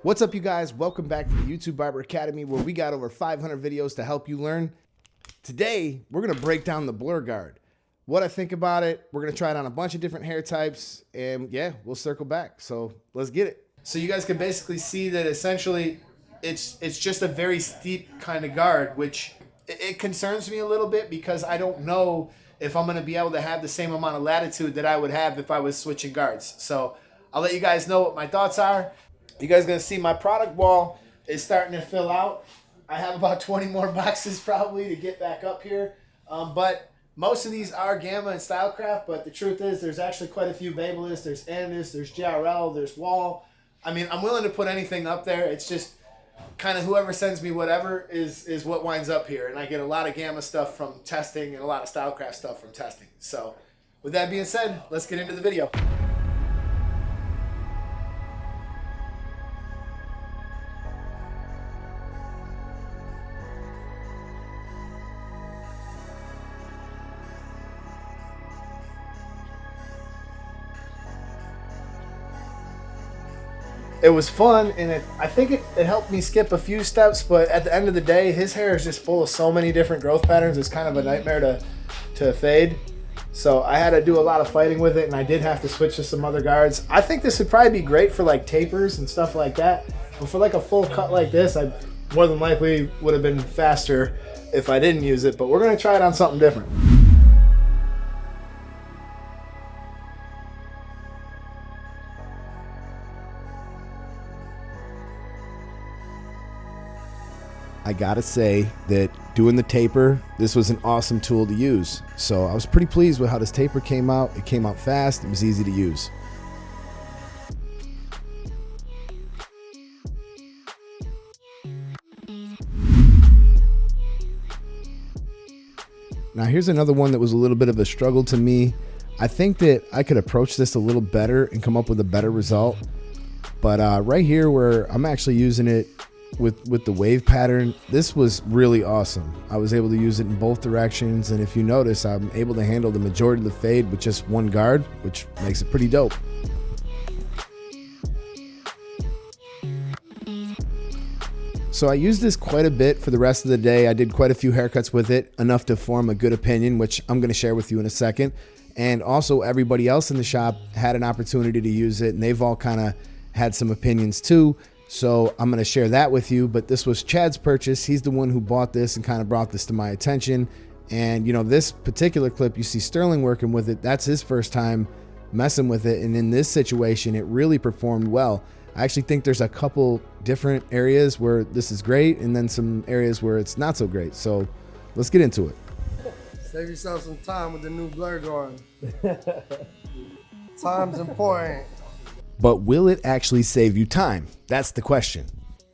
What's up, you guys? Welcome back to the YouTube Barber Academy, where we got over 500 videos to help you learn. Today, we're gonna break down the blur guard. What I think about it, we're gonna try it on a bunch of different hair types, and yeah, we'll circle back. So let's get it. So you guys can basically see that essentially it's just a very steep kind of guard, which it concerns me a little bit because I don't know if I'm gonna be able to have the same amount of latitude that I would have if I was switching guards. So I'll let you guys know what my thoughts are. You guys are going to see my product wall is starting to fill out. I have about 20 more boxes probably to get back up here. But most of these are Gamma and Stylecraft, but the truth is there's actually quite a few Babyliss. There's Andis, there's JRL, there's Wall. I mean, I'm willing to put anything up there. It's just kind of whoever sends me whatever is what winds up here. And I get a lot of Gamma stuff from testing and a lot of Stylecraft stuff from testing. So with that being said, let's get into the video. It was fun, and I think it helped me skip a few steps, but at the end of the day, his hair is just full of so many different growth patterns. It's kind of a nightmare to fade. So I had to do a lot of fighting with it, and I did have to switch to some other guards. I think this would probably be great for like tapers and stuff like that. But for like a full cut like this, I more than likely would have been faster if I didn't use it, but we're gonna try it on something different. I gotta say that doing the taper, this was an awesome tool to use. So I was pretty pleased with how this taper came out. It came out fast, it was easy to use. Now here's another one that was a little bit of a struggle to me. I think that I could approach this a little better and come up with a better result. But right here where I'm actually using it with the wave pattern, this was really awesome. I was able to use it in both directions, and if you notice, I'm able to handle the majority of the fade with just one guard, which makes it pretty dope. So I used this quite a bit for the rest of the day. I did quite a few haircuts with it, enough to form a good opinion, which I'm going to share with you in a second. And also everybody else in the shop had an opportunity to use it, and they've all kind of had some opinions too. So I'm going to share that with you, but this was Chad's purchase. He's the one who bought this and kind of brought this to my attention. And you know, this particular clip, you see Sterling working with it. That's his first time messing with it. And in this situation, it really performed well. I actually think there's a couple different areas where this is great and then some areas where it's not so great. So let's get into it. Save yourself some time with the new blur guard. Time's important. But will it actually save you time? That's the question.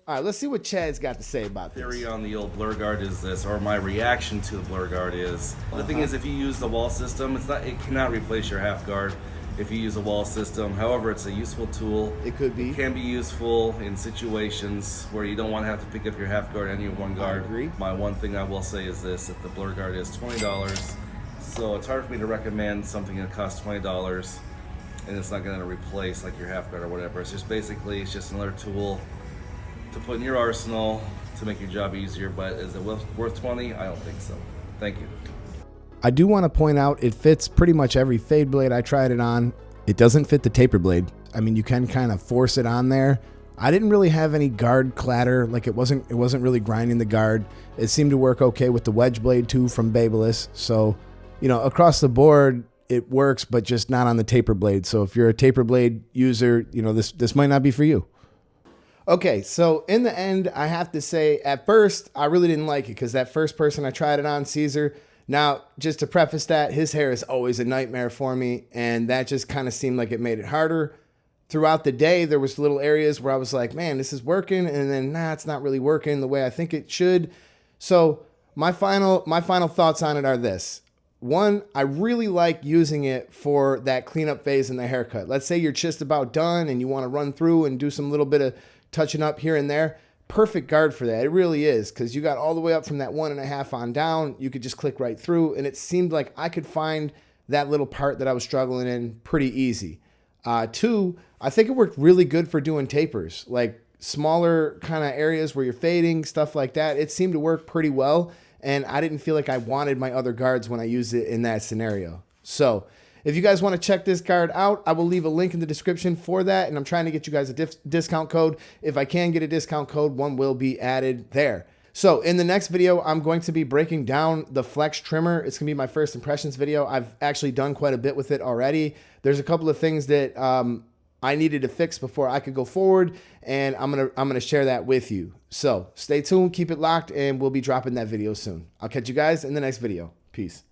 All right, let's see what Chad's got to say about this. Theory on the old blur guard is this, or my reaction to the blur guard is, the thing is, if you use the wall system, it cannot replace your half guard if you use a wall system. However, it's a useful tool. It could be. It can be useful in situations where you don't want to have to pick up your half guard and your one guard. I agree. My one thing I will say is this, that the blur guard is $20, so it's hard for me to recommend something that costs $20 and it's not going to replace like your half guard or whatever. It's just basically, it's just another tool to put in your arsenal to make your job easier, but is it worth 20? I don't think so. Thank you. I do want to point out it fits pretty much every fade blade I tried it on. It doesn't fit the taper blade. I mean, you can kind of force it on there. I didn't really have any guard clatter, like it wasn't really grinding the guard. It seemed to work okay with the wedge blade too from Babyliss. So, you know, across the board, it works, but just not on the taper blade. So if you're a taper blade user, you know, this might not be for you. Okay, so in the end, I have to say, at first, I really didn't like it because that first person I tried it on, Caesar. Now, just to preface that, his hair is always a nightmare for me, and that just kind of seemed like it made it harder. Throughout the day, there was little areas where I was like, man, this is working, and then, nah, it's not really working the way I think it should. So my final thoughts on it are this. One, I really like using it for that cleanup phase in the haircut. Let's say you're just about done and you want to run through and do some little bit of touching up here and there. Perfect guard for that. It really is, because you got all the way up from that 1.5 on down. You could just click right through, and it seemed like I could find that little part that I was struggling in pretty easy. Two, I think it worked really good for doing tapers. Like smaller kind of areas where you're fading, stuff like that, it seemed to work pretty well. And I didn't feel like I wanted my other guards when I used it in that scenario. So if you guys want to check this guard out, I will leave a link in the description for that. And I'm trying to get you guys a discount code. If I can get a discount code, one will be added there. So in the next video, I'm going to be breaking down the flex trimmer. It's going to be my first impressions video. I've actually done quite a bit with it already. There's a couple of things that I needed to fix before I could go forward, and I'm gonna share that with you. So stay tuned, keep it locked, and we'll be dropping that video soon. I'll catch you guys in the next video. Peace.